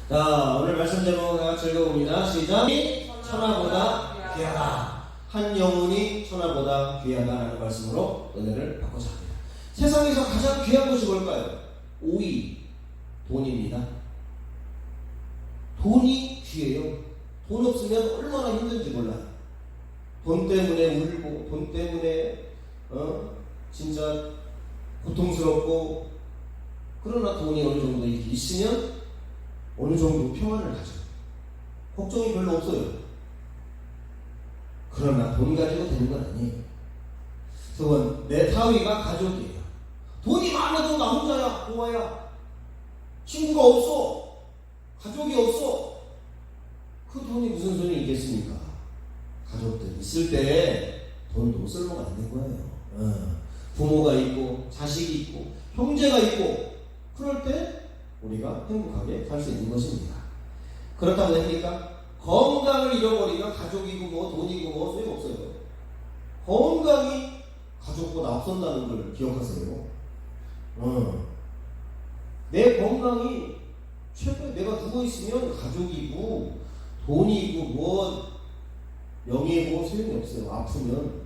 자, 오늘 말씀 제목을 즐거웁니다. 시작. 천하보다 귀하다. 한 영혼이 천하보다 귀하다라는 말씀으로 은혜를 받고자 합니다. 세상에서 가장 귀한 것이 뭘까요? 오이, 돈입니다. 돈이 귀해요. 돈 없으면 얼마나 힘든지 몰라요. 돈 때문에 울고, 돈 때문에 진짜 고통스럽고, 그러나 돈이 어느 정도 있으면 어느 정도 평안을 가져요. 걱정이 별로 없어요. 그러나 돈 가지고 되는 건 아니에요. 그건 내 타위가 가족이에요. 돈이 많아도 나 혼자야, 고아야. 친구가 없어. 가족이 없어. 그 돈이 무슨 소용이 있겠습니까? 가족들 있을 때 돈도 쓸모가 있는 거예요. 부모가 있고, 자식이 있고, 형제가 있고, 그럴 때 우리가 행복하게 살 수 있는 것입니다. 그렇다고 됩니까? 건강을 잃어버리면 가족이고 뭐 돈이고 뭐 소용없어요. 건강이 가족보다 앞선다는 걸 기억하세요. 내 건강이 최고에 내가 누워있으면 가족이고 돈이고 뭐 명예고 소용이 없어요. 아프면.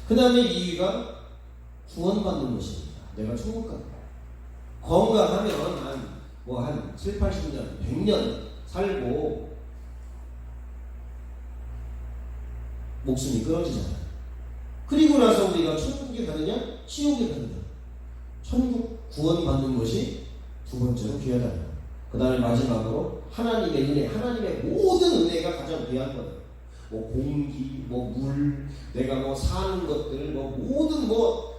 그 다음에 2위가 구원받는 것입니다. 내가 천국 가는 거. 건강하면 한 7, 80년, 100년 살고 목숨이 끊어지잖아요. 그리고 나서 우리가 천국에 가느냐, 지옥에 가느냐. 천국 구원받는 것이 두 번째로 귀하다는 거예요. 그 다음에 마지막으로 하나님의 은혜, 하나님의 모든 은혜가 가장 귀한 거예요. 뭐 공기, 뭐 물, 내가 뭐 사는 것들, 뭐 모든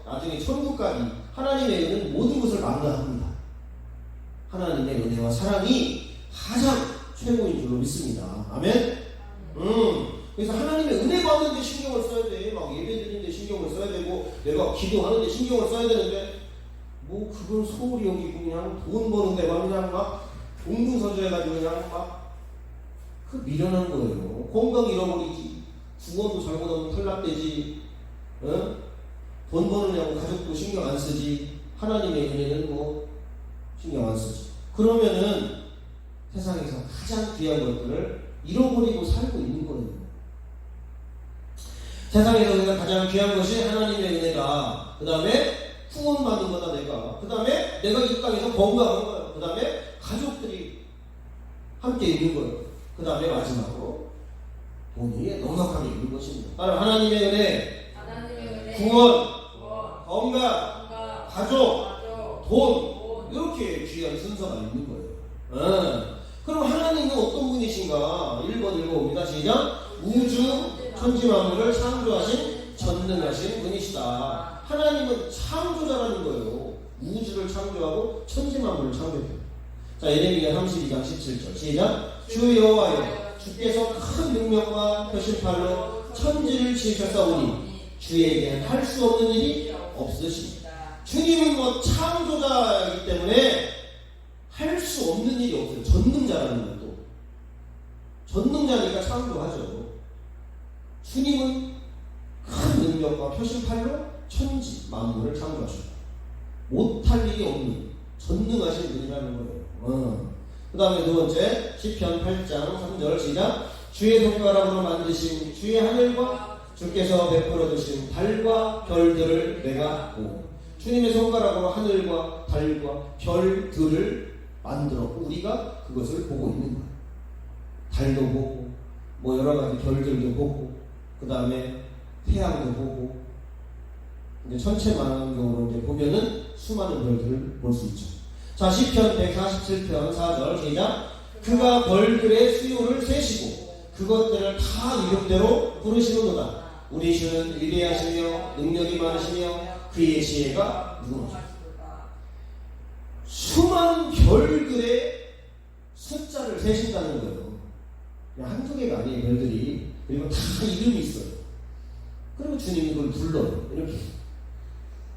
나중에 천국까지 하나님의 은혜는 모든 것을 망라합니다. 하나님의 은혜와 사랑이 가장 최고인 줄로 믿습니다. 아멘? 그래서 하나님의 은혜 받는데 신경을 써야 돼. 막 예배 드리는데 신경을 써야 되고, 내가 기도하는데 신경을 써야 되는데, 뭐 그건 소홀히 여기고 그냥 돈 버는데 그냥 막 동분서주해가지고 그냥 막 그 미련한 거예요. 건강 잃어버리지. 구원도 잘못하면 탈락되지. 돈 버느냐고 가족도 신경 안 쓰지. 하나님의 은혜는 뭐 신경 안 쓰지. 그러면은 세상에서 가장 귀한 것들을 잃어버리고 살고 있는 거예요. 세상에서 우리가 가장 귀한 것이 하나님의 은혜다. 그 다음에 구원받는 거다 내가. 그 다음에 내가 이 땅에서 건강한 거예요. 그 다음에 가족들이 함께 있는 거예요. 그 다음에 마지막으로 돈이 넉넉하게 있는 것입니다. 따로 하나님의 은혜, 구원, 건강, 가족, 돈, 이렇게 귀한 순서가 있는 거예요. 그럼 하나님은 어떤 분이신가? 1번 읽어봅니다. 시작. 우주 천지만물을 창조하신 전능하신 분이시다. 하나님은 창조자라는 거예요. 우주를 창조하고 천지만물을 창조해요. 자, 예레미야 32장 17절 시작. 주 여호와여, 주께서 큰 능력과 표심팔로 천지를 지으셨사오니 주에게는 할 수 없는 일이 없으십니다. 주님은 창조자이기 때문에 할 수 없는 일이 없어요. 전능자라는 것도. 전능자니까 창조하죠. 주님은 큰 능력과 표심팔로 천지 만물을 창조하십니다. 못할 일이 없는 전능하신 분이라는 거예요. 그 다음에 두 번째 시편 8장 3절 시작. 주의 손가락으로 만드신 주의 하늘과 주께서 베풀어 두신 달과 별들을 내가 보고. 주님의 손가락으로 하늘과 달과 별들을 만들었고 우리가 그것을 보고 있는 거예요. 달도 보고 뭐 여러 가지 별들도 보고 그 다음에 태양도 보고 이제 천체망원경으로 이제 보면은 수많은 별들을 볼 수 있죠. 자, 시편 147편 4절 시작. 그가 벌들의 수요를 세시고 그것들을 다 이름대로 부르시는도다. 우리 주는 위대하시며 능력이 많으시며 그의 지혜가 무궁하시다. 수많은 별들의 숫자를 세신다는 거예요. 그냥 한두 개가 아니에요. 별들이. 그리고 다 이름이 있어요. 그리고 주님이 그걸 불러요. 이렇게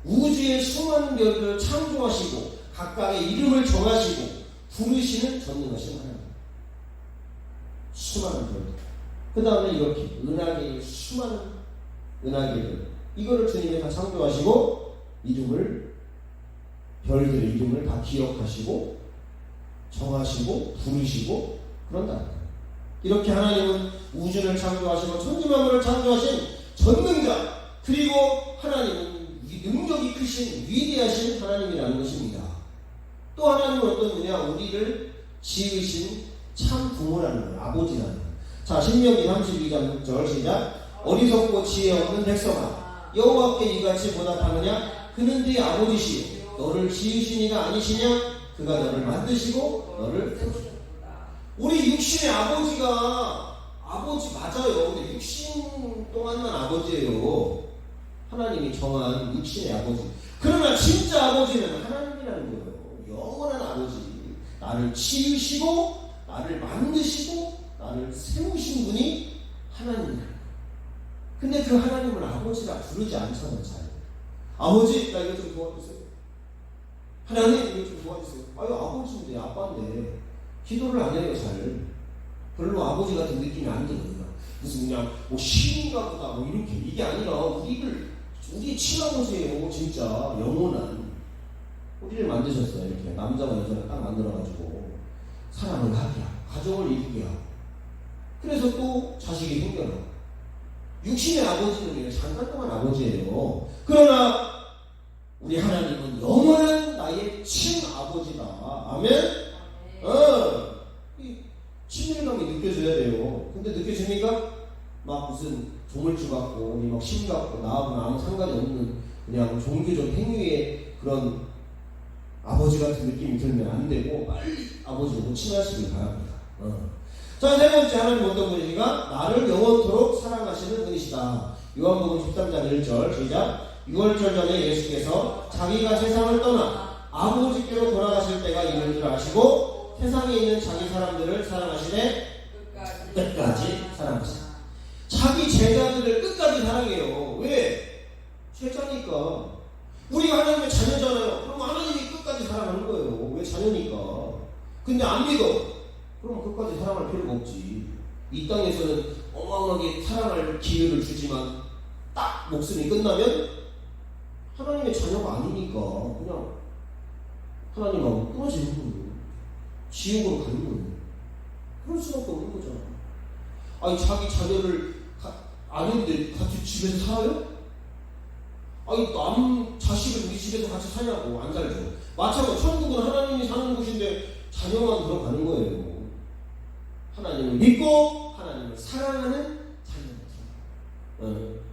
우주의 수많은 별들을 창조하시고 각각의 이름을 정하시고 부르시는 전능하신 하나님. 수많은 별들. 그 다음에 이렇게 은하계의 수많은 은하계들. 이거를 주님이 다 창조하시고 이름을 별들의 이름을 다 기억하시고 구하시고 부르시고 그런다. 이렇게 하나님은 우주를 창조하시고 천지만물을 창조하신 전능자, 그리고 하나님은 능력이 크신 위대하신 하나님이라는 것입니다. 또 하나님은 어떤 분이냐? 우리를 지으신 참 부모라는 거예요. 아버지라는 거예요. 자, 신명기 32장 6절 시작. 어리석고 지혜 없는 백성아, 여호와께 이같이 보답하느냐? 그는 네 아버지시요 너를 지으신 이가 아니시냐? 그가 너를 만드시고 너를 세우셨다. 우리 육신의 아버지가 아버지 맞아요. 근데 육신 동안만 아버지예요. 하나님이 정한 육신의 아버지. 그러나 진짜 아버지는 하나님이라는 거예요. 영원한 아버지. 나를 지으시고 나를 만드시고 나를 세우신 분이 하나님이라는 거예요. 근데 그 하나님을 아버지라 부르지 않잖아요. 잘. 아버지, 나 이거 좀 도와주세요. 하나님, 이거 좀 도와주세요. 아유, 아버지인데, 아빠인데. 기도를 안 해요, 잘. 별로 아버지 같은 느낌이 안 들어요. 무슨 그냥 뭐 신인가 보다 뭐 이렇게. 이게 아니라 우리의 친아버지예요. 진짜 영원한. 우리를 만드셨어요. 이렇게 남자와 여자를 딱 만들어가지고 사랑을 하게 하고 가정을 이루게 하고, 그래서 또 자식이 생겨나. 육신의 아버지는 잠깐 동안 아버지예요. 그러나 우리 하나님은 영원한 나의 친아버지다. 아멘? 이 친밀감이 느껴져야 돼요. 근데 느껴집니까? 막 무슨 조물주 같고 막 신 같고 나하고는 아무 상관이 없는 그냥 종교적 행위의 그런 아버지 같은 느낌이 들면 안 되고, 빨리 아버지하고 친하시길 바랍니다. 자, 세 번째, 하나님 어떤 분이시가? 나를 영원토록 사랑하시는 분이시다. 요한복음 13장 1절 시작. 6월절 전에 예수께서 자기가 세상을 떠나 아버지께로 돌아가실 때가 이른 줄 아시고 세상에 있는 자기 사람들을 사랑하시되 끝까지 사랑하시다. 자기 제자들을 끝까지 사랑해요. 왜? 제자니까. 우리가 하나님의 자녀잖아요. 그럼 하나님이 끝까지 사랑하는 거예요. 왜? 자녀니까. 근데 안 믿어. 그럼 끝까지 사랑할 필요가 없지. 이 땅에서는 어마어마하게 사랑할 기회를 주지만 딱 목숨이 끝나면 하나님의 자녀가 아니니까 그냥 하나님하고 끊어지는 거예요. 지옥으로 가는 거예요. 그럴 수밖에 없는 거잖아. 아니, 자기 자녀를 아는데 같이 집에서 살아요? 아니, 남 자식을 우리 집에서 같이 사냐고. 안 살죠. 마찬가지로 천국은 하나님이 사는 곳인데 자녀만 들어가는 거예요. 하나님을 믿고 하나님을 사랑하는 자녀들.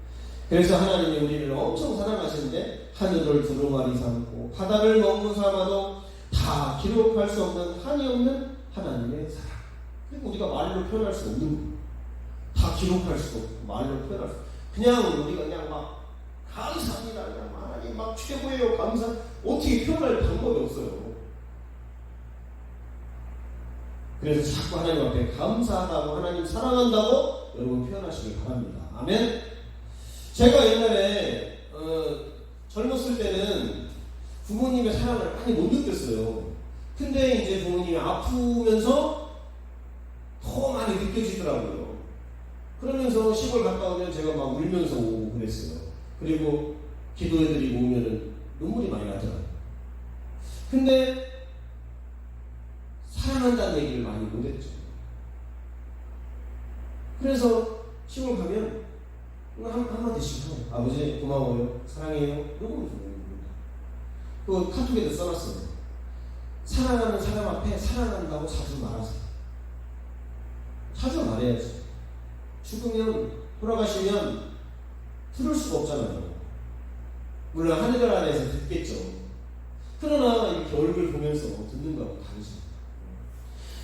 그래서 하나님이 우리를 엄청 사랑하시는데 하늘을 두루마리 삼고 바다를 먹는 삼아도 다 기록할 수 없는 한이 없는 하나님의 사랑. 그리고 우리가 말로 표현할 수 없는 거예요. 다 기록할 수 없고 말로 표현할 수 없고, 그냥 우리가 그냥 막 감사합니다, 그냥 하나님 막 최고예요, 감사, 어떻게 표현할 방법이 없어요. 그래서 자꾸 하나님 앞에 감사하다고, 하나님 사랑한다고 여러분 표현하시길 바랍니다. 아멘. 제가 옛날에 젊었을 때는 부모님의 사랑을 많이 못 느꼈어요. 근데 이제 부모님이 아프면서 더 많이 느껴지더라고요. 그러면서 시골 갔다 오면 제가 막 울면서 오고 그랬어요. 그리고 기도해드리고 오면은 눈물이 많이 나더라고요. 근데 사랑한다는 얘기를 많이 못했죠. 그래서 시골 가면 한마디씩 하고, 아버지 고마워요, 사랑해요, 너무 좋아요. 그 카톡에도 써놨어요. 사랑하는 사람 앞에 사랑한다고 자주 말하세요. 자주 말해야지. 죽으면, 돌아가시면 들을 수가 없잖아요. 물론 하늘 아래에서 듣겠죠. 그러나 이렇게 얼굴 보면서 듣는 거하고 다르죠.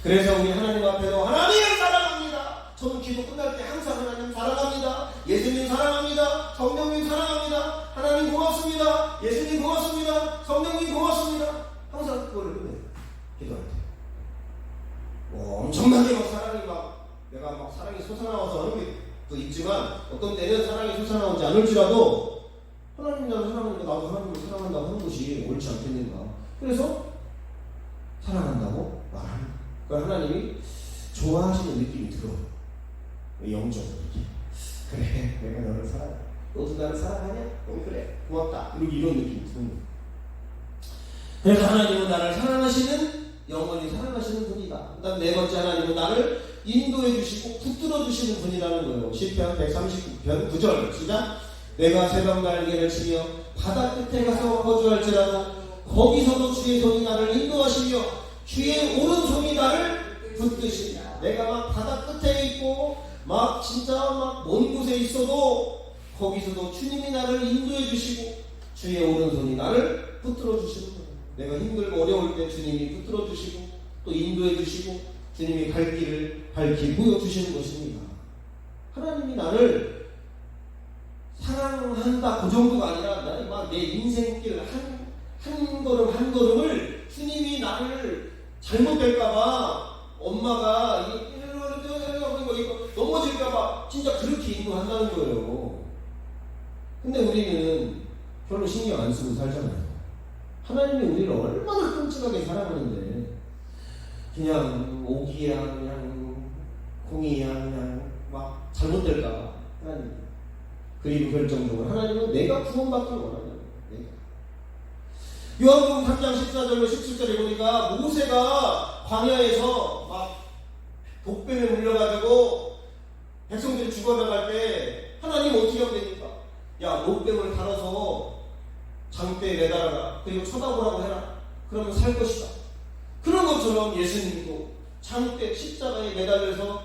그래서 우리 하나님 앞에도 하나님을 사랑합니다. 저는 기도 끝날 때 항상 하나님 사랑합니다. 예수님 사랑합니다. 성령님 사랑합니다. 하나님 고맙습니다. 예수님 고맙습니다. 성령님 고맙습니다. 항상 그거를 끝내요. 기도할 때. 엄청나게 막 사랑이 막 내가 막 사랑이 솟아나와서 하는 게도 있지만, 어떤 때는 사랑이 솟아나오지 않을지라도 하나님 나를 사랑하니까 나도 하나님을 사랑한다고 하는 것이 옳지 않겠는가. 그래서 사랑한다고 말하는 거예요. 그러니까 하나님이 좋아하시는 느낌이 들어요. 영적으로 이렇게. 그래, 내가 너를 사랑해. 너도 나를 사랑하냐? 그래, 고맙다. 이런 느낌이 드는 거예요. 그래서 하나님은 나를 사랑하시는 영원히 사랑하시는 분이다. 그다음 네 번째, 하나님은 나를 인도해 주시고 붙들어 주시는 분이라는 거예요. 시편 139편 9절 시작. 내가 새벽 날개를 치며 바다 끝에 가서 거주할지라도 거기서도 주의 손이 나를 인도하시며 주의 오른손이 나를 붙드시냐. 내가 막 바다 끝에 있고 막 진짜 막 먼 곳에 있어도 거기서도 주님이 나를 인도해 주시고 주의 오른손이 나를 붙들어 주시는 거예요. 내가 힘들고 어려울 때 주님이 붙들어 주시고 또 인도해 주시고 주님이 갈 길을 밝히 보여주시는 것입니다. 하나님이 나를 사랑한다 그 정도가 아니라 나는 막 내 인생길 한 걸음 한 걸음을 주님이 나를 잘못될까봐 엄마가 이거 넘어질까봐 진짜 그렇게 인도한다는 거예요. 근데 우리는 별로 신경 안 쓰고 살잖아요. 하나님이 우리를 얼마나 끔찍하게 사랑하는데 그냥 오기야 그냥 공이야 그냥 막 잘못될까 하나님. 그리고 결정적으로 하나님은 내가 구원받기를 원한다는 거예요. 요한복음 3장 14절로 17절에 보니까 모세가 광야에서 막 독뱀에 물려가지고 백성들이 죽어나갈 때 하나님 어떻게 하면 됩니까? 야, 독뱀을 달아서 장대에 매달아라. 그리고 쳐다보라고 해라. 그러면 살 것이다. 그런 것처럼 예수님도 장대 십자가에 매달려서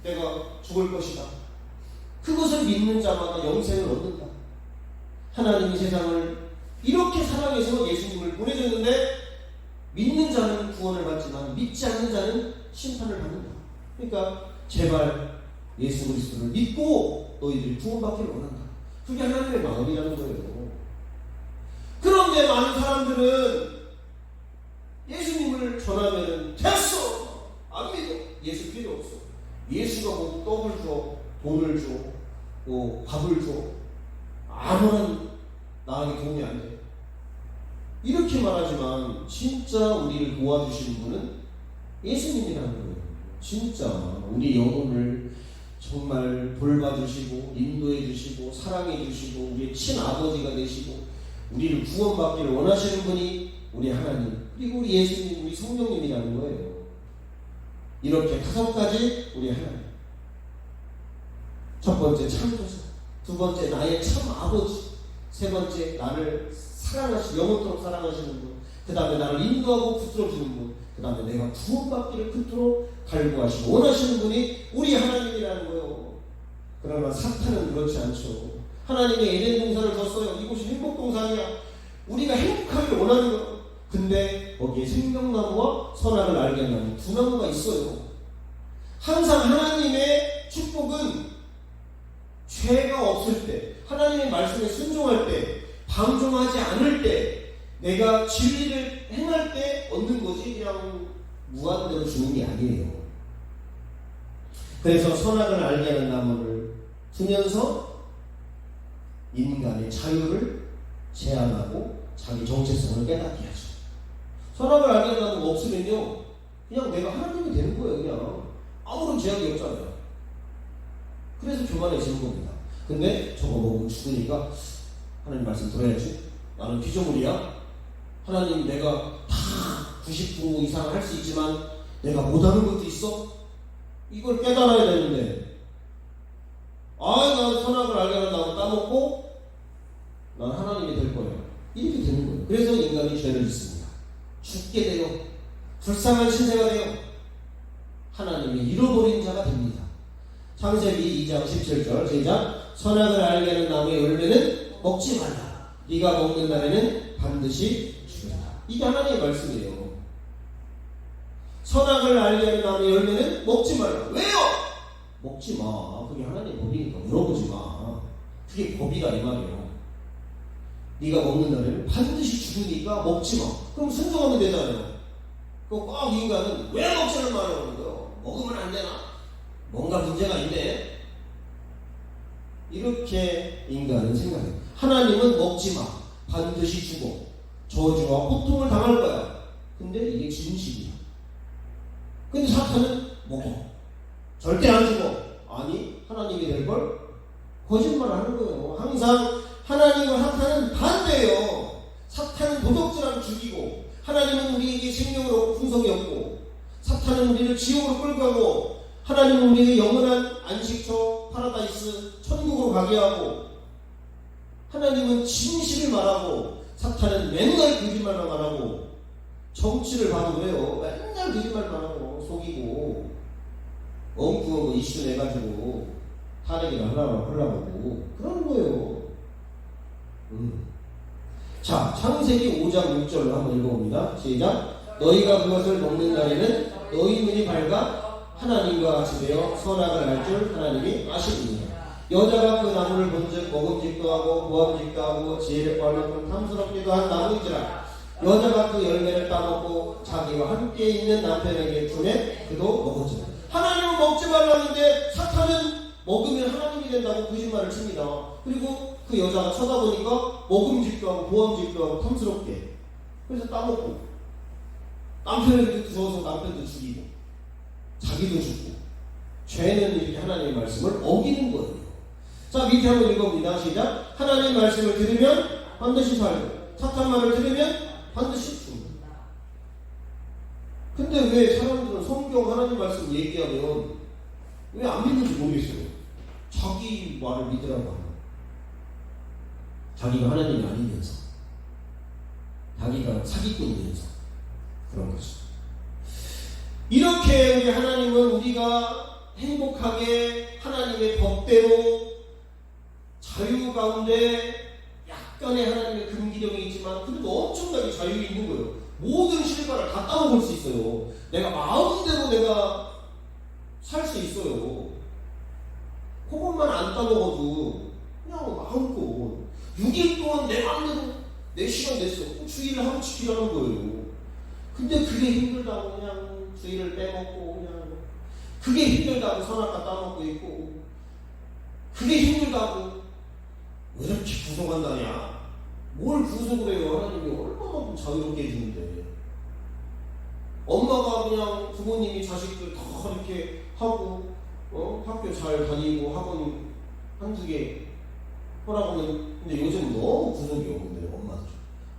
내가 죽을 것이다. 그것을 믿는 자마다 영생을 얻는다. 하나님이 세상을 이렇게 사랑해서 예수님을 보내줬는데 믿는 자는 구원을 받지만 믿지 않는 자는 심판을 받는다. 그러니까 제발 예수 그리스도를 믿고 너희들이 구원받기를 원한다. 그게 하나님의 마음이라는 거예요. 그런데 많은 사람들은 예수님을 전하면 됐어! 안 믿어! 예수 필요 없어. 예수가 뭐 떡을 줘, 돈을 줘, 뭐 밥을 줘. 아무런 나에게 도움이 안 돼. 이렇게 말하지만 진짜 우리를 도와주시는 분은 예수님이라는 거예요. 진짜 우리 영혼을 정말 돌봐주시고 인도해주시고 사랑해주시고 우리의 친아버지가 되시고 우리를 구원받기를 원하시는 분이 우리 하나님 그리고 우리 예수님 우리 성령님이라는 거예요. 이렇게 5가지 우리 하나님. 첫 번째 참조자, 두 번째 나의 참 아버지, 세 번째 나를 사랑하시고 영원토록 사랑하시는 분, 그 다음에 나를 인도하고 붙들어주는 분, 그 다음에 내가 구원받기를 그토록 갈구하시고 원하시는 분이 우리 하나님이라는 거예요. 그러나 사탄은 그렇지 않죠. 하나님의 에덴 동산을 줬어요. 이곳이 행복동산이야. 우리가 행복하기를 원하는 거예요. 근데 거기에 생명나무와 선악을 알게 하는 나무 두 나무가 있어요. 항상 하나님의 축복은 죄가 없을 때, 하나님의 말씀에 순종할 때, 방종하지 않을 때, 내가 진리를 행할 때 얻는 거지 그냥 무한대로 주는 게 아니에요. 그래서 선악을 알게 하는 나무를 두면서 인간의 자유를 제한하고 자기 정체성을 깨닫게 하죠. 선악을 알게 하는 나무가 없으면요 그냥 내가 하나님이 되는 거예요. 그냥 아무런 제약이 없잖아요. 그래서 교만해지는 겁니다. 근데 저거 먹으면 죽으니까 하나님 말씀 들어야지. 나는 피조물이야. 하나님 내가 다 90% 이상 할 수 있지만 내가 못하는 것도 있어? 이걸 깨달아야 되는데 난 선악을 알게 하는 나무 따먹고 난 하나님이 될 거예요. 이렇게 되는 거예요. 그래서 인간이 죄를 짓습니다. 죽게 돼요. 불쌍한 신세가 돼요. 하나님이 잃어버린 자가 됩니다. 창세기 2장 17절 시작. 선악을 알게 하는 나무의 열매는 먹지 말라. 네가 먹는 날에는 반드시 죽으리라. 이게 하나님의 말씀이에요. 선악을 알게 하는 나무의 열매는 먹지 말라. 왜요? 먹지 마. 그게 하나님의 법이니까 물어보지 마. 그게 법이다 이 말이에요. 네가 먹는 날에는 반드시 죽으니까 먹지 마. 그럼 순종하면 되잖아요. 그럼 꼭 인간은 왜 먹지는 말라는 거예요? 먹으면 안 되나? 뭔가 문제가 있네. 이렇게 인간은 생각해요. 하나님은 먹지 마. 반드시 죽어. 저주와 고통을 당할 거야. 근데 이게 진실이야. 근데 사탄은 먹어. 절대 안 죽어. 아니 하나님이 될 걸 거짓말 하는 거예요. 항상 하나님과 사탄은 반대예요. 사탄은 도둑질하면 죽이고 하나님은 우리에게 생명을 얻고 풍성이 없고, 사탄은 우리를 지옥으로 끌고 가고, 하나님은 우리에게 영원한 안식처, 파라다이스, 천국으로 가게 하고, 하나님은 진실을 말하고, 사탄은 맨날 거짓말만 말하고, 정치를 봐도 그래요. 맨날 거짓말만 하고 속이고 엉뚱한 거 이슈 내가지고 탄핵이나 하려고 그런 거예요. 자, 창세기 5장 6절로 한번 읽어봅니다. 시작. 너희가 그것을 먹는 날에는 너희 눈이 밝아 하나님과 같이 되어 선악을 알 줄 하나님이 아시니라. 여자가 그 나무를 본즉 먹음직도 하고 보암직도 하고 지혜를 구할 만큼 탐스럽기도 한 나무인지라. 여자가 그 열매를 따먹고 자기와 함께 있는 남편에게 주매 그도 먹었지라. 하나님은 먹지 말라는데 사탄은 먹으면 하나님이 된다고 거짓말을 칩니다. 그리고 그 여자가 쳐다보니까 먹음직도 하고 보암직도 하고 탐스럽게, 그래서 따먹고 남편에게 주어서 남편도 죽이고 자기도 죽고, 죄는 이렇게 하나님의 말씀을 어기는 거예요. 자, 밑에 한번 읽어봅니다. 시작. 하나님의 말씀을 들으면 반드시 살고 사탄 말을 들으면 반드시 죽는다. 근데 왜 사람들은 성경 하나님 말씀 얘기하면 왜 안 믿는지 모르겠어요. 자기 말을 믿으라고 하는, 자기가 하나님이 아니면서, 자기가 사기꾼이면서 그런 거죠. 이렇게 우리 하나님은 우리가 행복하게 하나님의 법대로 자유 가운데 약간의 하나님의 금기령이 있지만 그래도 엄청나게 자유 있는 거예요. 모든 실과를 다 따먹을 수 있어요. 내가 마음대로 내가 살 수 있어요. 그것만 안 따먹어도 그냥 마음껏 6일 동안 내 마음대로 내 시간 냈어. 주일을 하루 지키라는 거예요. 근데 그게 힘들다고 그냥 주일을 빼먹고, 그냥 그게 힘들다고 선악과 따먹고 있고, 그게 힘들다고 왜 이렇게 구속한다냐? 뭘 구속을 해요? 하나님이 얼마나 자유롭게 해주는데. 엄마가 그냥 부모님이 자식들 다 이렇게 하고 학교 잘 다니고 학원 한두 개 하라고는, 근데 요즘 너무 구속이 없는데 엄마들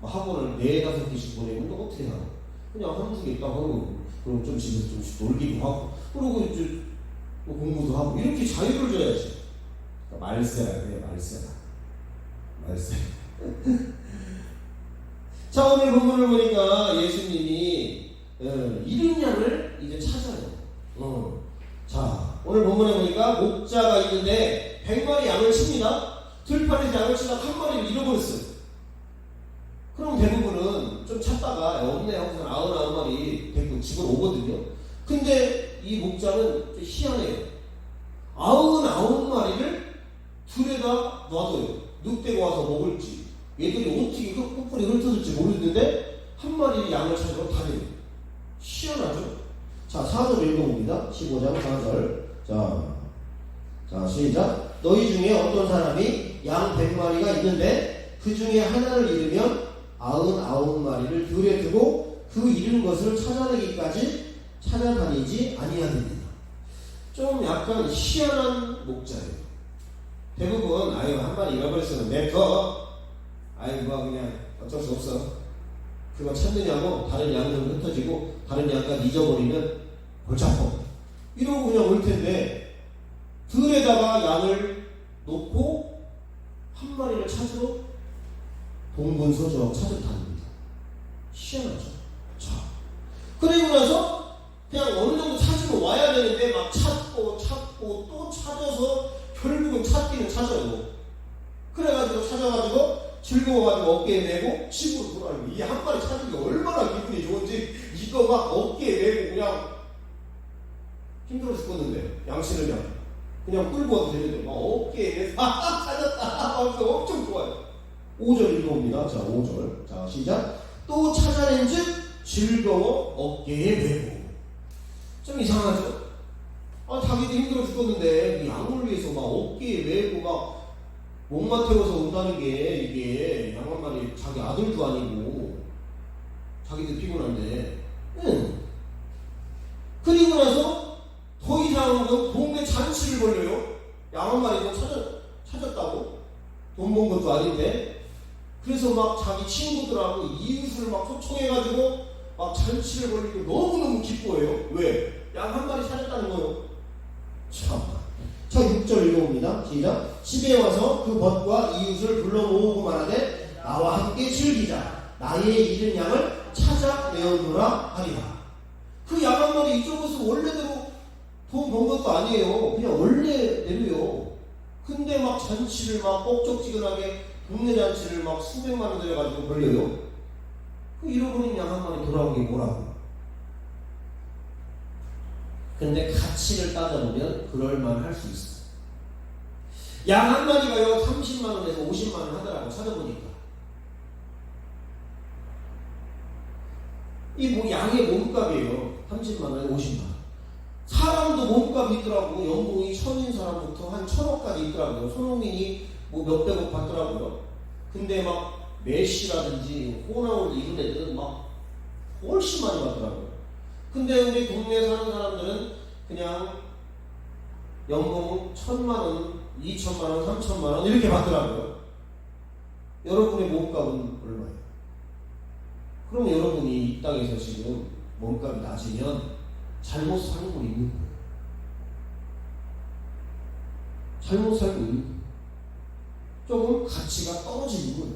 학원을 4-5개씩 보내면 또 어떻게 하고, 그냥 한두 개 딱 하고, 그리고 좀 집에서 좀씩 놀기도 하고, 그리고 이제 공부도 하고, 이렇게 자유를 줘야지. 말세라 그래, 말세라. 자, 오늘 본문을 보니까 예수님이 잃은 양을 이제 찾아요. 자, 오늘 본문에 보니까 목자가 있는데 100마리 양을 칩니다. 들판에서 양을 치다가 한 마리를 잃어버렸어요. 그럼 대부분은 좀 찾다가 없네 하고서 99마리 데리고 집으로 오거든요. 근데 이 목자는 좀 희한해요. 99마리를 들에다 놔둬요. 늑대가 와서 먹을지, 얘들이 어떻게 뿔뿔이 흩어질지 모르겠는데 한 마리 양을 찾으러 다녀요. 희한하죠? 자, 4절 읽어봅니다. 15장 4절. 자, 시작. 너희 중에 어떤 사람이 양 100마리가 있는데 그 중에 하나를 잃으면 99마리를 들에 두고 그 잃은 것을 찾아내기까지 찾아다니지 아니하느니라. 좀 약간 희한한 목자예요. 대부분 한 마리 잃어버렸으면 냅둬. 뭐 그냥 어쩔 수 없어. 그거 찾느냐고 다른 양들은 흩어지고 다른 양까지 잊어버리면 골치 아파. 이러고 그냥 올 텐데 들에다가 양을 놓고 한 마리를 찾으러 동분서주하고 찾으러 다닙니다. 희한하죠. 자, 그리고 나서 그냥 어느 정도 찾으러 와야 되는데 막 찾고 또 찾아서 결국은 찾기는 찾아요. 그래가지고 찾아가지고 즐거워가지고 어깨에 메고 집으로 돌아가요. 이 한 마리 찾은 게 얼마나 기분이 좋은지 이거 막 어깨에 메고 그냥 힘들어 죽겠는데 양씨는 그냥 끌고 와도 되는데 막 어깨에 메서 찾았다 하면서 엄청 좋아요. 5절 읽어봅니다. 자, 5절. 자, 시작. 또 찾아낸 즉 즐거워 어깨에 메고. 좀 이상하죠? 자기도 힘들어 죽겠는데 이 양을 위해서 막 어깨에 메고 막 목마 태워서 온다는 게 이게 양 한 마리 자기 아들도 아니고 자기도 피곤한데. 그리고 나서 더 이상한 건 동네 잔치를 벌려요. 양 한 마리 찾았다고 돈 번 것도 아닌데 그래서 막 자기 친구들하고 이웃을 막 초청해가지고 막 잔치를 벌이고 너무너무 기뻐해요. 왜? 양 한 마리 찾았다는 거예요. 참. 자, 6절 읽어봅니다. 시작. 집에 와서 그 벗과 이웃을 불러 모으고 말하되 나와 함께 즐기자. 나의 잃은 양을 찾아 내어주라 하리라. 그 양 한 마리 이쪽에서 원래대로 돈 번 것도 아니에요. 그냥 원래대로요. 근데 막 잔치를 막 뻑적지근하게 동네 잔치를 막 수백만 원 들여가지고 벌려요. 그 잃어버린 양 한 마리 돌아온 게 뭐라고? 근데 가치를 따져보면 그럴만 할 수 있어. 양 한 마리가요 30만 원에서 50만 원 하더라고. 찾아보니까 이 뭐 양의 몸값이에요. 30만 원에 50만 원. 사람도 몸값이 있더라고. 연봉이 1000인 사람부터 한 1000억까지 있더라고요. 손흥민이 뭐 몇백억 받더라고요. 근데 막 메시라든지 호나우두 이런 애들은 막 훨씬 많이 받더라고요. 근데 우리 동네에 사는 사람들은 그냥 연봉 1000만 원, 2000만 원, 3000만 원 이렇게 받더라고요. 여러분의 몸값은 얼마예요? 그럼 여러분이 이 땅에서 지금 몸값이 낮으면 잘못 살고 있는 거예요. 잘못 살고 있는 거예요. 조금 가치가 떨어지는 거예요.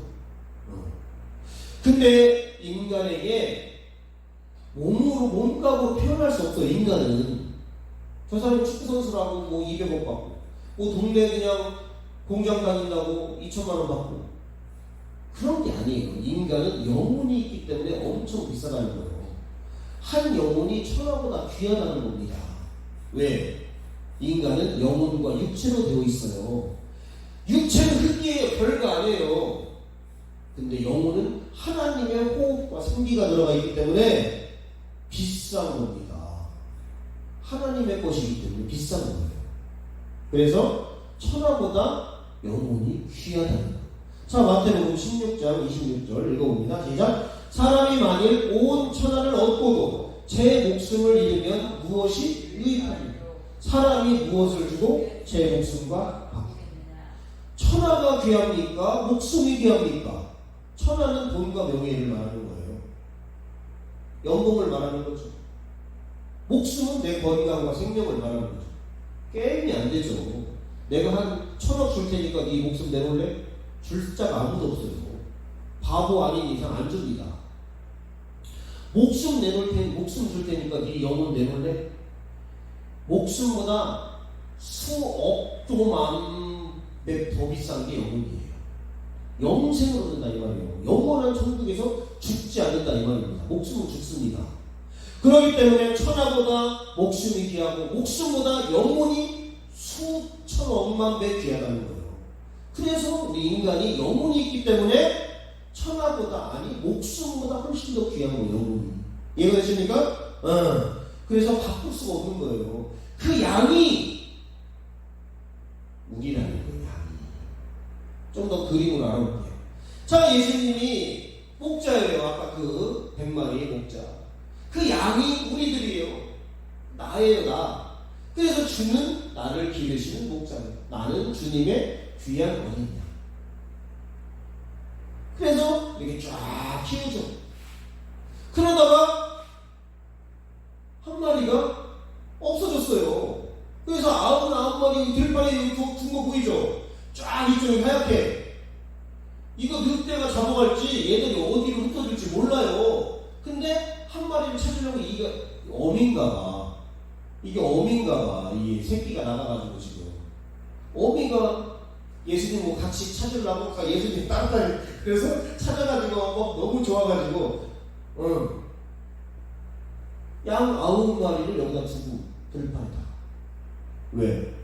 근데 인간에게 몸으로, 몸값으로 표현할 수 없어요. 인간은 저 사람이 축구선수라고 뭐 200억 받고 뭐 동네 그냥 공장 다닌다고 2천만 원 받고 그런 게 아니에요. 인간은 영혼이 있기 때문에 엄청 비싸다는 거예요. 한 영혼이 천하보다 귀하다는 겁니다. 왜? 인간은 영혼과 육체로 되어 있어요. 육체는 흙이에요. 별거 아니에요. 근데 영혼은 하나님의 호흡과 생기가 들어가 있기 때문에 비싼 겁니다. 하나님의 것이기 때문에 비싼 거예요. 그래서 천하보다 영혼이 귀하다는 거예요. 자, 마태복음 16장 26절 읽어봅니다. 시작. 사람이 만일 온 천하를 얻고도 제 목숨을 잃으면 무엇이 유익하리까? 사람이 무엇을 주고 제 목숨과 바꾸리까? 천하가 귀합니까? 목숨이 귀합니까? 천하는 돈과 명예를 말하는 거예요. 연봉을 말하는 거죠. 목숨은 내 건강과 생명을 말하는 거죠. 게임이 안 되죠. 내가 한 1000억 줄 테니까 네 목숨 내놓을래? 줄 자가 아무도 없어요. 바보 아닌 이상 안 줍니다. 목숨 내놓을 테니, 목숨 줄 테니까 네 영혼 내놓을래? 목숨보다 수억 조만 배 더 비싼 게 영혼이에요. 영생으로 된다 이 말이에요. 영원한 천국에서 죽지 않는다 이 말입니다. 목숨은 죽습니다. 그렇기 때문에 천하보다 목숨이 귀하고 목숨보다 영혼이 수천억만 배 귀하다는 거예요. 그래서 우리 인간이 영혼이 있기 때문에 천하보다 아니 목숨보다 훨씬 더 귀한 거예요. 영혼이. 이해가 되십니까? 그래서 바꿀 수가 없는 거예요. 그 양이 우리라는 거예요. 좀 더 그림으로 알아볼게요. 자, 예수님이 목자예요. 아까 그 100마리의 목자. 그 양이 우리들이에요. 나예요, 나. 그래서 주는 나를 기르시는 목자예요. 나는 주님의 귀한 어린 양. 그래서 이렇게 쫙 키우죠. 그러다가 한 마리가 없어졌어요. 그래서 99마리 들판에 둔 거 보이죠? 쫙 이쪽이 하얗게. 이거 늑대가 잡아갈지 얘들이 어디로 흩어질지 몰라요. 근데 한 마리를 찾으려고 이게 어민가봐. 이게 어민가봐. 이 새끼가 나가가지고 지금 어미가 예수님 뭐 같이 찾으려고 예수님 따라다니. 그래서 찾아가지고 너무 좋아가지고 양 9마리를 여기다 두고 들판에다. 왜?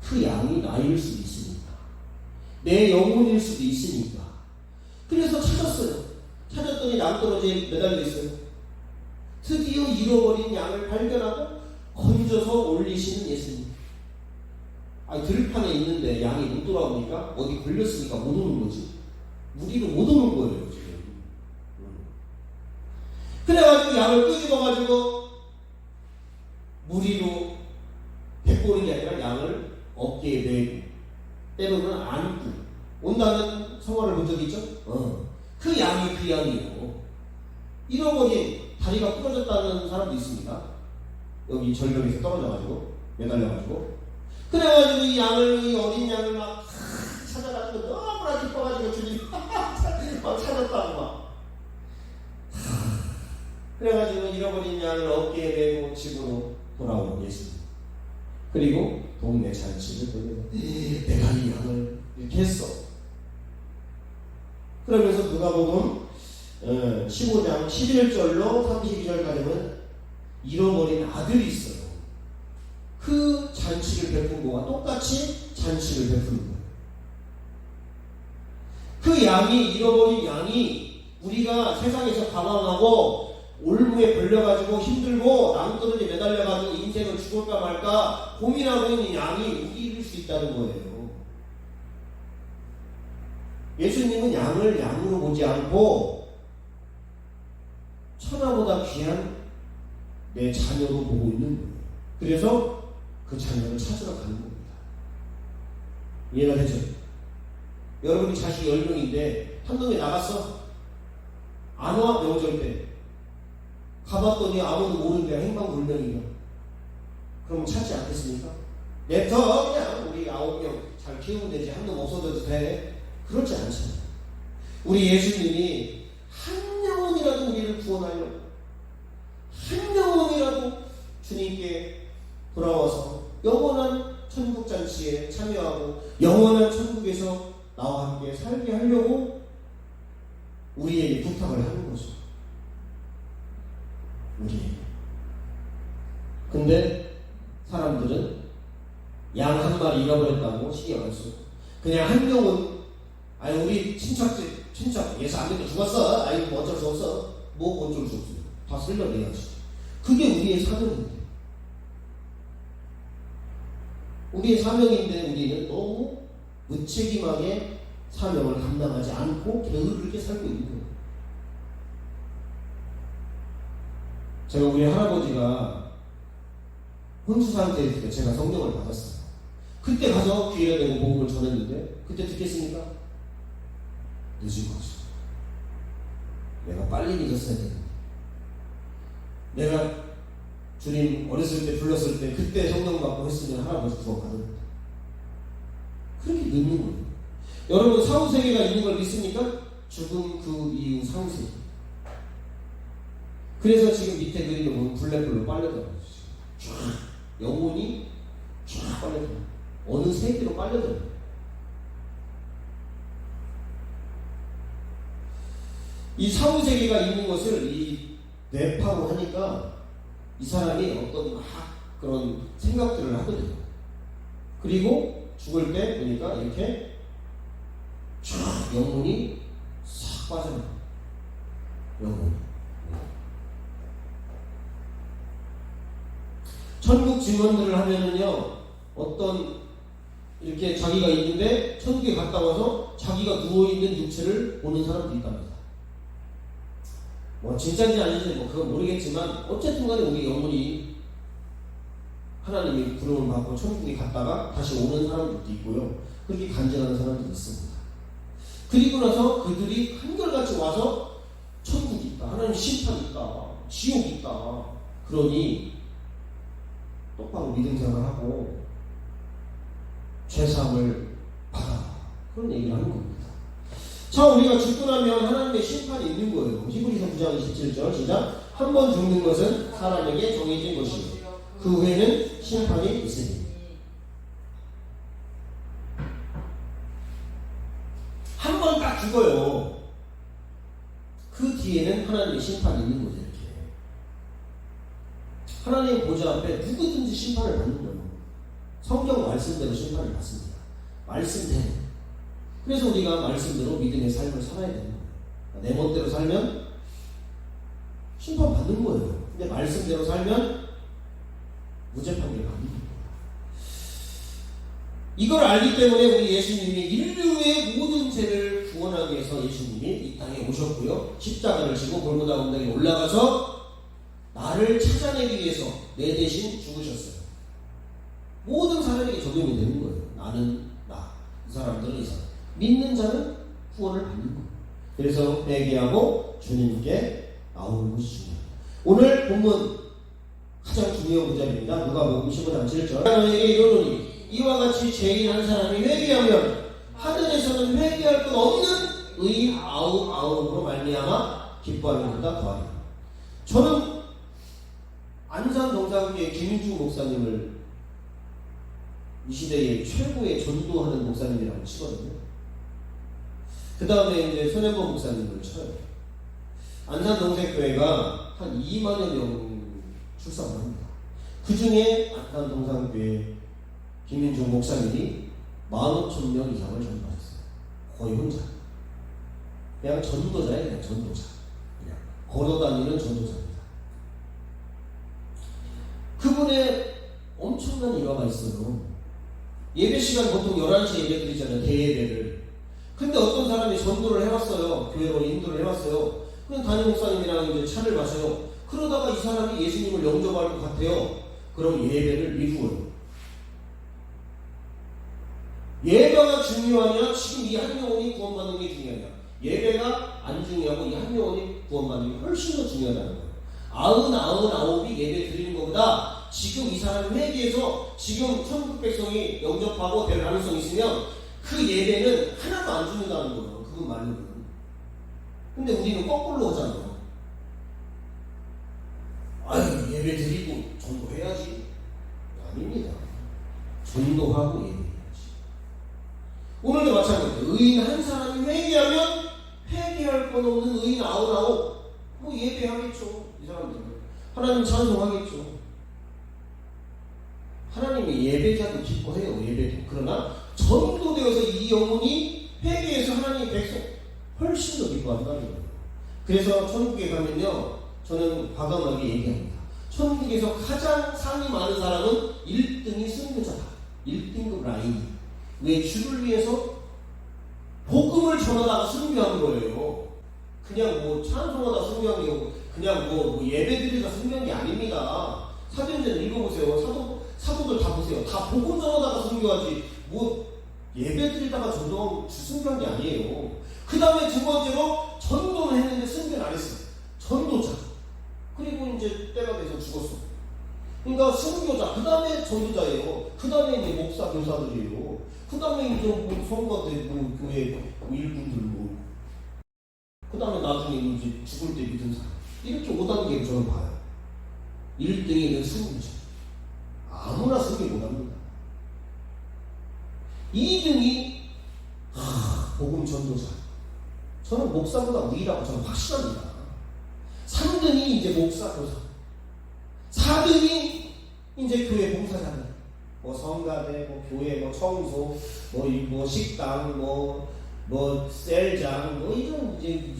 그 양이 나일 수도 있으니까. 내 영혼일 수도 있으니까. 그래서 찾았어요. 찾았더니 낭떠러지에 매달려 있어요. 드디어 잃어버린 양을 발견하고 건져서 올리시는 예수님. 아니, 들판에 있는데 양이 못 돌아오니까 어디 걸렸으니까 못 오는 거지. 무리로 못 오는 거예요 지금. 그래가지고 양을 끄집어가지고 무리로 베꼬는 게 아니라 양을 어깨에 메고 때로는 안고 온다는 성화를 본 적 있죠? 그 양이 그 양이고, 잃어버린 다리가 부러졌다는 사람도 있습니다. 여기 절벽에서 떨어져가지고 매달려가지고, 그래가지고 이 양을, 이 어린 양을 막 찾아가지고 너무나 기뻐가지고 주님 막 찾았다고 막. 그래가지고 잃어버린 양을 어깨에 메고 집으로 돌아온 예수님. 그리고 동네 잔치를 벌여 내가 이 양을 이렇게 했어. 그러면서 누가복음 15장 11절로 32절까지는 잃어버린 아들이 있어요. 그 잔치를 베푼 거와 똑같이 잔치를 베푸는 거예요. 그 양이, 잃어버린 양이, 우리가 세상에서 방황하고 올무에 걸려가지고 힘들고 남떨어지 매달려가지고 인생을 죽을까 말까 고민하고 있는 양이 우리일 수 있다는 거예요. 예수님은 양을 양으로 보지 않고 천하보다 귀한 내 자녀로 보고 있는 거예요. 그래서 그 자녀를 찾으러 가는 겁니다. 이해가 되죠? 여러분이 자식이 10명인데 한 놈이 나갔어. 안 와? 명절 때. 가봤더니 아무도 모르는데 행방불명이야. 그럼 찾지 않겠습니까? 내터 그냥 우리 9명 잘 키우면 되지. 한 놈 없어도 돼. 그렇지 않잖아요. 우리 예수님이 한 영혼이라도 우리를 구원하려고, 한 영혼이라도 주님께 돌아와서 영원한 천국잔치에 참여하고 영원한 천국에서 나와 함께 살게 하려고 우리에게 부탁을 하는 거죠. 우리에게. 근데 사람들은 양 한 마리 잃어버렸다고 신경 안 써. 그냥 한 명은 아니 우리 친척 예수 안 믿고 죽었어. 아니 뭐 어쩔 수 없어. 뭐 어쩔 수 없어요. 다 살려내야지. 그게 우리의 사명인데. 우리의 사명인데 우리는 너무 무책임하게 사명을 감당하지 않고 게으르게 살고 있는 거예요. 제가 우리 할아버지가 혼수 상태에 있을 때 제가 성령을 받았어요. 그때 가서 귀에 대고 복음을 전했는데 그때 듣겠습니까? 늦은 거죠. 내가 빨리 믿었어야 되는데, 내가 주님 어렸을 때 불렀을 때 그때 성령 받고 했으면 할아버지 구원 받았는데 그렇게 늦는 거예요. 여러분 사후세계가 있는 걸 믿습니까? 죽음 그 이후 사후세계. 그래서 지금 밑에 그림을 보면 블랙홀로 빨려들어요. 영혼이 쫙 빨려들어요. 어느 세계로 빨려들어요. 이 사후세계가 있는 것을 이 뇌파로 하니까 이 사람이 어떤 막 그런 생각들을 하거든요. 그리고 죽을 때 보니까 이렇게 쫙 영혼이 싹 빠져나가요. 영혼이. 천국 증언들을 하면은요, 어떤 이렇게 자기가 있는데 천국에 갔다 와서 자기가 누워있는 육체를 보는 사람도 있답니다. 뭐 진짜인지 아닌지 뭐 그건 모르겠지만 어쨌든 간에 우리 영혼이 하나님이 부름을 받고 천국에 갔다가 다시 오는 사람들도 있고요. 그렇게 간증하는 사람들도 있습니다. 그리고 나서 그들이 한결같이 와서 천국이 있다, 하나님 심판이 있다, 지옥이 있다, 그러니 똑바로 믿음 생활하고 죄사함을 받아, 그런 얘기를 하는 겁니다. 자, 우리가 죽고 나면 하나님의 심판이 있는 거예요. 히브리서 9장 27절 시작. 한 번 죽는 것은 사람에게 정해진 것이요 그 후에는 심판이 있으니. 한 번 딱 죽어요. 그 뒤에는 하나님의 심판이 있는 거죠. 이렇게 하나님의 보좌 앞에 누구든지 심판을 받는 거예요. 성경 말씀대로 심판을 받습니다. 말씀대로. 그래서 우리가 말씀대로 믿음의 삶을 살아야 되는 거예요. 내 멋대로 살면 심판받는 거예요. 근데 말씀대로 살면 무죄 판결 받는 거예요. 이걸 알기 때문에 우리 예수님이 인류의 모든 죄를 구원하기 위해서 예수님이 이 땅에 오셨고요. 십자가를 지고 골고다 언덕에 올라가서 나를 찾아내기 위해서 내 대신 죽으셨어요. 모든 사람에게 적용이 되는 거예요. 나는 나, 이 사람들은 이 사람. 믿는 자는 구원을 받는 거예요. 그래서 회개하고 주님께 나오는 것이 중요합니다. 오늘 본문 가장 중요한 구절입니다. 누가복음 15장 7절. 너에게 이르노니 이와 같이 죄인 한 사람이 회개하면 하늘에서는 회개할 것 없는 의인 아홉으로 말미암아 기뻐하는 것보다 더하리라. 저는 안산 동산교회 김인중 목사님을 이 시대의 최고의 전도하는 목사님이라고 치거든요. 그 다음에 이제 손현범 목사님을 쳐요. 안산 동산교회가 한 2만여 명 출석을 합니다. 그 중에 안산 동산교회 김인중 목사님이 15,000명 이상을 전도하셨어요. 거의 혼자. 그냥 전도자예요. 그냥 전도자. 그냥 걸어다니는 전도자입니다. 그분의 엄청난 일화가 있어요. 예배 시간 보통 11시에 예배 드리잖아요. 대예배를. 근데 어떤 사람이 전도를 해왔어요. 교회로 인도를 해왔어요. 그냥 담임 목사님이랑 이제 차를 마셔요. 그러다가 이 사람이 예수님을 영접할 것 같아요. 그럼 예배를 미루어요. 예배가 중요하냐? 지금 이 한 영혼이 구원받는 게 중요하냐? 예배가 안 중요하고 이 한 영혼이 구원받는 게 훨씬 더 중요하다는 거예요. 99이 예배 드리는 것보다 지금 이 사람이 회개해서 지금 천국 백성이 영접하고 될 가능성이 있으면 그 예배는 하나도 안 죽는다는 거예요. 그것만으로는. 근데 우리는 거꾸로 하잖아요. 아유, 예배 드리고 전도해야지. 아닙니다. 전도하고 예배해야지. 오늘도 마찬가지예요. 의인 한 사람이 회개하면 회개할 건 없는 의인 아홉 뭐 예배하겠죠. 이 사람들은 하나님 찬송하겠죠. 하나님이 예배자도 기뻐해요. 예배도. 그러나 전도되어서 이 영혼이 회개해서 하나님 백성 훨씬 더 기뻐한다는 거예요. 그래서 천국에 가면요, 저는 과감하게 얘기합니다. 천국에서 가장 상이 많은 사람은 1등이 승리자다. 1등급 라인이. 왜? 주를 위해서 복음을 전하다가 승리한 거예요. 그냥 뭐 찬송하다 승리한 게 아니고 그냥 뭐 예배드리다 승리한 게 아닙니다. 사도행전 읽어보세요. 사도들 다 보세요. 다 복음 전하다가 승리하지 뭐 예배드리다가 승리한 게 아니에요. 그 다음에 두 번째로 전도를 했는데 승리를 안 했어요. 전도자. 그리고 이제 때가 돼서 죽었어. 그러니까 승교자. 그 다음에 전도자예요. 그 다음에 이제 목사 교사들이에요. 그 다음에 이제 성가대 교회 일꾼들 그 다음에 나중에 이제 죽을 때 믿은 사람. 이렇게 5단계로 저는 봐요. 1등에는 승교자. 아무나 승리 못합니다. 2등이 복음 전도자. 저는 목사보다 위라고 저는 확실합니다. 3등이 이제 목사 교사. 4등이 이제 교회 봉사자들. 뭐 성가대, 뭐 교회, 뭐 청소, 뭐 식당, 뭐 셀장, 뭐 이런 이제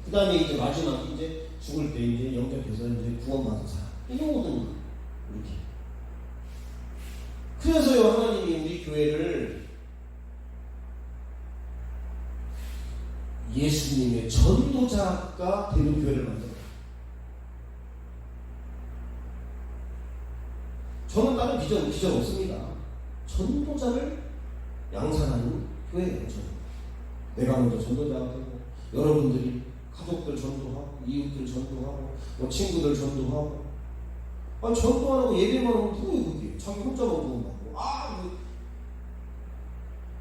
그 다음에 이제 마지막 이제 죽을 때 이제 영접해서 이제 구원받은 사람. 이런 거는 이렇게. 그래서요, 하나님이 우리 교회를 예수님의 전도자가 되는 교회를 만들어요. 저는 다른 비전 없습니다. 전도자를 양산하는 교회예요. 저는. 내가 먼저 전도자가 되고 여러분들이 가족들 전도하고 이웃들 전도하고 뭐 친구들 전도하고 전도 안 하고 예배만 하면 누구예요 그게? 자기 혼자만 구원받고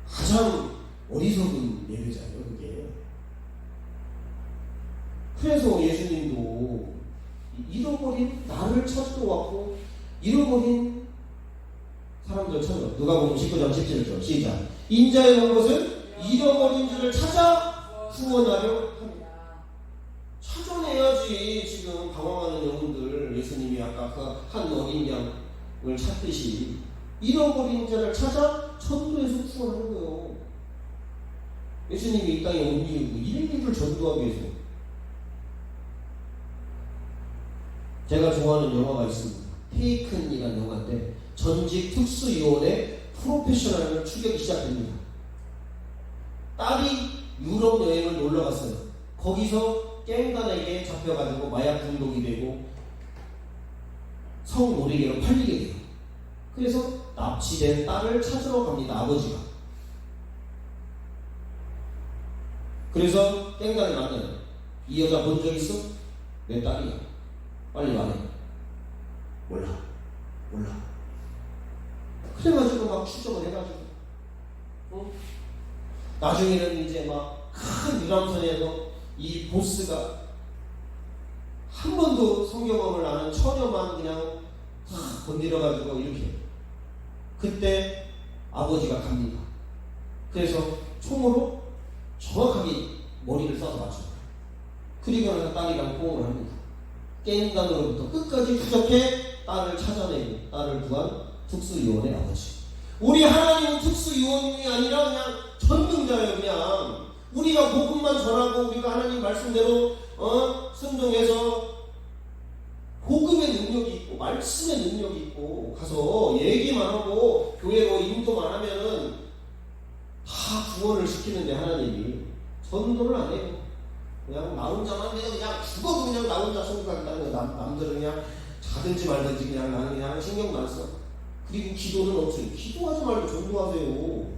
가장 어리석은 예배자예요 그게. 그래서 예수님도 잃어버린 나를 찾으러 왔고 잃어버린 사람들 찾으러. 누가복음 19장 17절 시작. 인자에 온 것은 잃어버린 자를 찾아 구원하려 합니다. 찾아내야지. 지금 방황하는 영혼들 예수님이 아까 그 한 어린 양을 찾듯이 잃어버린 자를 찾아 전도해서 구원하는 거예요. 예수님이 이 땅에 온 이유 인류를 전도하기 위해서. 제가 좋아하는 영화가 있습니다. 테이큰이라는 영화인데 전직 특수요원의 프로페셔널을 추격이 시작됩니다. 딸이 유럽 여행을 놀러 갔어요. 거기서 깽단에게 잡혀가지고 마약 중독이 되고 성노리개로 팔리게 돼요. 그래서 납치된 딸을 찾으러 갑니다. 아버지가. 그래서 땡간을 만나요. 이 여자 본 적 있어? 내 딸이야. 빨리 말해. 몰라. 그래가지고 막 추적을 해가지고, 나중에는 이제 막 큰 유람선에서 이 보스가 한 번도 성경어를 아는 처녀만 그냥 건드려가지고 이렇게. 그때 아버지가 갑니다. 그래서 총으로 정확하게 머리를 쏴서 맞춰요. 그리고 나서 딸이랑 포옹을 합니다. 게임단으로부터 끝까지 부족해 딸을 찾아내고 딸을 구한 특수요원의 아버지. 우리 하나님은 특수요원이 아니라 그냥 전능자예요. 그냥 우리가 복음만 전하고 우리가 하나님 말씀대로 순종해서 복음의 능력이 있고 말씀의 능력이 있고 가서 얘기만 하고 교회로 인도만 하면은 다 구원을 시키는데 하나님이 전도를 안 해요. 그냥 나 혼자만 해요. 그냥 죽어도 그냥 나 혼자 선교하겠다는 거야. 남들은 그냥 자든지 말든지 그냥 나는 그냥 신경도 안 써. 그리고 기도는 없어요. 기도하지 말고 전도하세요.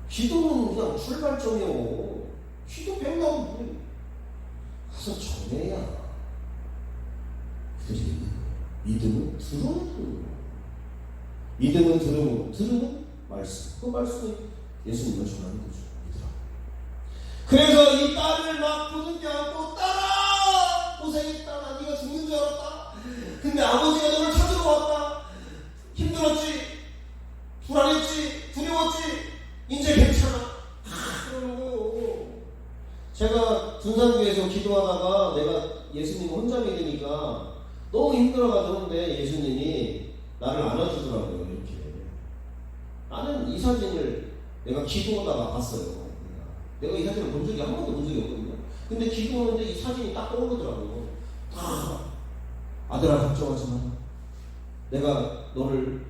기도는 그냥 출발점이요. 기도 배우려고 가서 전해야. 그들이 믿음은 들어요. 믿음은 들으면 말씀. 그 말씀은 예수님을 전하는 거죠. 그래서 이 딸을 막 부둥켜 안고 딸아 고생했다. 나 네가 죽는 줄 알았다. 근데 아버지가 너를 찾으러 왔다. 힘들었지, 불안했지, 두려웠지, 이제 괜찮아. 그러는 거예요. 제가 둔산교에서 기도하다가 내가 예수님 혼자 믿으니까 너무 힘들어가지고 근데 예수님이 나를 안아주더라고요. 이렇게. 나는 이 사진을 내가 기도하다가 봤어요. 내가 이 사진을 본 적이 한 번도 본 적이 없거든요. 근데 기도하는데 이 사진이 딱 떠오르더라고요. 아들아 걱정하지 마. 내가 너를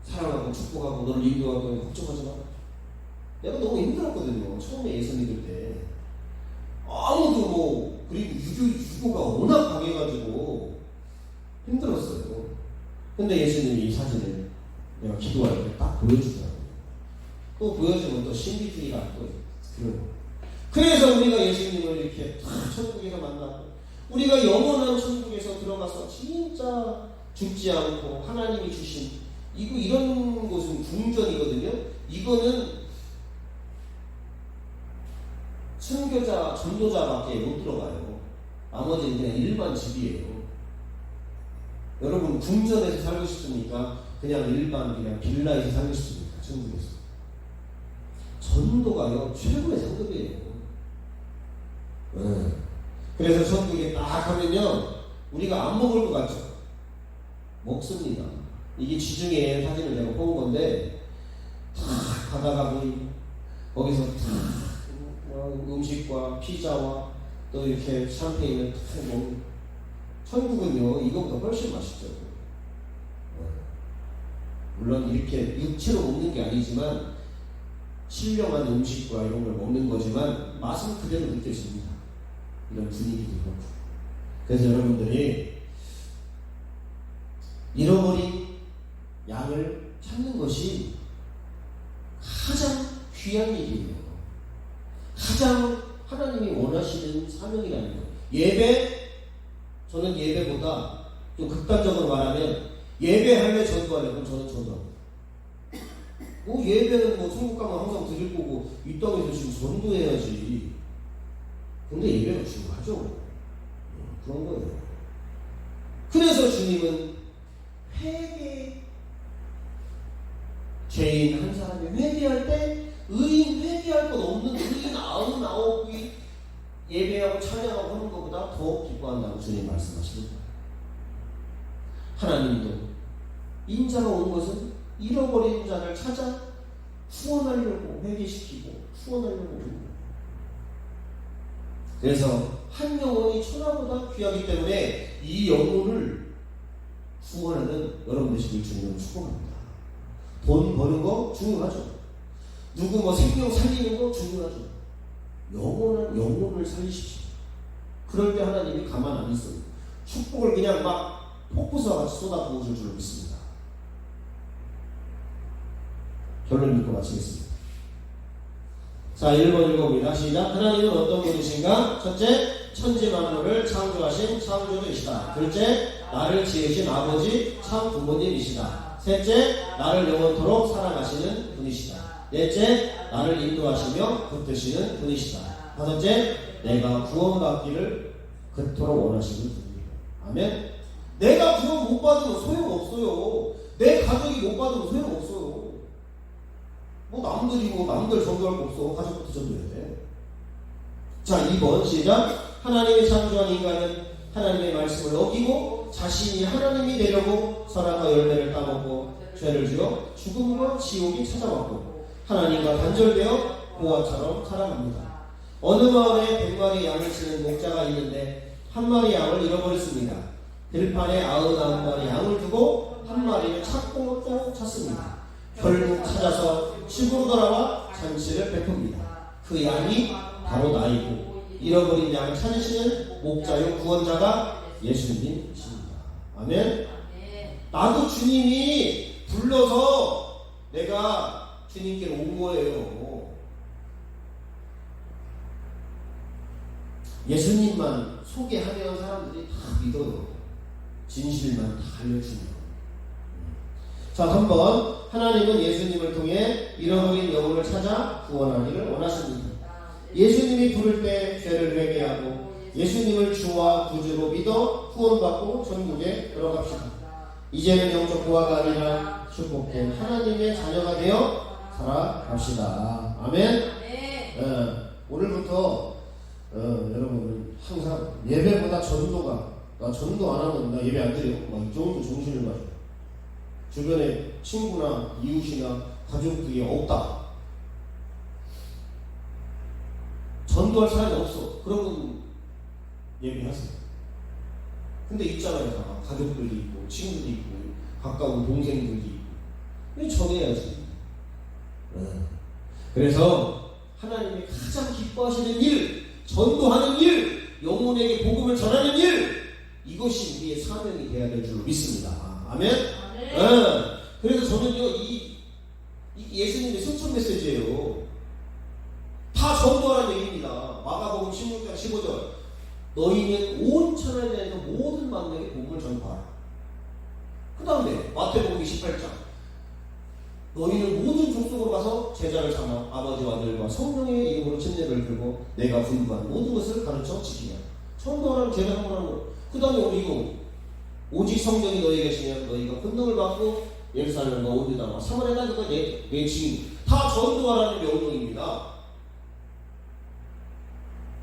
사랑하고 축복하고 너를 인도하고 걱정하지 마. 내가 너무 힘들었거든요. 처음에 예수 믿을 때. 아무도 그리고 유교가 워낙 강해가지고 힘들었어요. 근데 예수님이 이 사진을 내가 기도할 때 딱 보여주더라고요. 또 보여주면 또 신비주의가 또 그래요. 그래서 우리가 예수님을 이렇게 천국에서 만나고 우리가 영원한 천국에서 들어가서 진짜 죽지 않고 하나님이 주신 이런 곳은 궁전이거든요. 이거는 선교자, 전도자밖에 못 들어가요. 나머지는 그냥 일반 집이에요. 여러분 궁전에서 살고 싶습니까? 그냥 일반 그냥 빌라에서 살고 싶습니까? 천국에서. 전도가요 최고의 상급이에요. 그래서 천국에 딱 가면요 우리가 안 먹을 것 같죠? 먹습니다. 이게 지중해 사진을 내가 본 건데 탁 가다가 거기서 탁 음식과 피자와 또 이렇게 샴페인을 탁 먹는. 천국은요 이거보다 훨씬 맛있죠. 물론 이렇게 육체로 먹는 게 아니지만 신령한 음식과 이런 걸 먹는 거지만 맛은 그대로 느껴집니다. 이런 분위기도 그렇고. 그래서 여러분들이 잃어버린 양을 찾는 것이 가장 귀한 일이에요. 가장 하나님이 원하시는 사명이라는 거예요. 예배, 저는 예배보다 좀 극단적으로 말하면 예배할래 전도할래? 그럼 저는 전도합니다. 예배는 천국 가면 항상 드릴 거고 이 땅에서 지금 전도해야지. 근데 예배가 중요하죠. 그런 거예요. 그래서 주님은 회개, 죄인 한 사람이 회개할 때 의인 회개할 것 없는 의인 99이 예배하고 찬양하고 하는 것보다 더 기뻐한다고 주님 말씀하십니다. 하나님도 인자가 온 것은 잃어버린 자를 찾아 후원하려고 회개시키고 후원하려고 합니다. 그래서 한 영혼이 천하보다 귀하기 때문에 이 영혼을 후원하는 여러분 되시길 주님은 축복합니다. 돈 버는 거 중요하죠. 누구 생명 살리는 거 중요하죠. 영원한 영혼을 살리십시오. 그럴 때 하나님이 가만 안 있어요. 축복을 그냥 막 폭포수와 같이 쏟아부어줄 줄 믿습니다. 결론 믿고 마치겠습니다. 자, 1번 읽어봅니다. 시작. 하나님은 어떤 분이신가? 첫째, 천지 만물을 창조하신 창조주이시다. 둘째, 나를 지으신 아버지 참 부모님이시다. 셋째, 나를 영원토록 사랑하시는 분이시다. 넷째, 나를 인도하시며 붙드시는 분이시다. 다섯째, 내가 구원받기를 그토록 원하시는 분이다. 아멘. 내가 구원 못 받으면 소용없어요. 내 가족이 못 받으면 소용없어요. 남들 전도할 거 없어. 가족부터 전도해야 돼. 자, 2번 시작. 하나님이 창조한 인간은 하나님의 말씀을 어기고 자신이 하나님이 되려고 선악과 열매를 따먹고 죄를 지어 죽음과 지옥이 찾아왔고 하나님과 단절되어 고아처럼 살아갑니다. 어느 마을에 100마리 양을 치는 목자가 있는데 한 마리 양을 잃어버렸습니다. 들판에 99마리 양을 두고 한 마리를 찾고 또 찾습니다. 결국 찾아서 집으로 돌아와 잔치를 베풉니다. 그 양이 바로 나이고 잃어버린 양을 찾으시는 목자요 구원자가 예수님이십니다. 아멘. 나도 주님이 불러서 내가 주님께 온 거예요. 예수님만 소개하면 사람들이 다 믿어요. 진실만 다 알려주면. 자, 3번. 하나님은 예수님을 통해 잃어버린 영혼을 찾아 구원하기를 원하십니다. 예수님이 부를 때 죄를 회개하고 예수님을 주와 구주로 믿어 구원받고 천국에 들어갑시다. 이제는 영적 부하가 아니라 축복된 하나님의 자녀가 되어 살아갑시다. 아멘. 오늘부터 여러분 항상 예배보다 전도가 나 전도 안 하면 나 예배 안 드려. 막 이 정도 정신을 가지고 주변에 친구나 이웃이나 가족들이 없다. 전도할 사람이 없어. 그러면 예배하세요. 근데 있잖아요. 다 가족들이 있고 친구들이 있고 가까운 동생들이 있고 전해야지. 그래서 하나님이 가장 기뻐하시는 일, 전도하는 일, 영혼에게 복음을 전하는 일, 이것이 우리의 사명이 되어야 될 줄 믿습니다. 아멘. 그래서 저는요 이 예수님의 승천 메시지예요. 다 전도하라는 얘기입니다. 마가복음 16장 15절 너희는 온 천하에 대해서 모든 만명의 복음을 전파하라. 그 다음에 마태복음 28장 너희는 모든 족속으로 가서 제자를 삼아 아버지와 아들과 성령의 이름으로 침례를 들고 내가 분부한 모든 것을 가르쳐 지키라. 전도하라는 제자 삼으라는 거. 그 다음에 우리 이거 오직 성령이 너희에게 계시면 너희가 권능을 받고 예루살렘과 온 유다와 사마리아나 그가 내 증인. 다 전도하라는 명령입니다.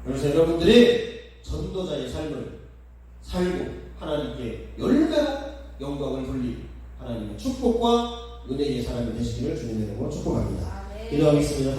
그래서 여러분들이 전도자의 삶을 살고 하나님께 열매로 영광을 돌리고 하나님의 축복과 은혜의 사람이 되시기를 주님의 이름으로 축복합니다. 기도하겠습니다.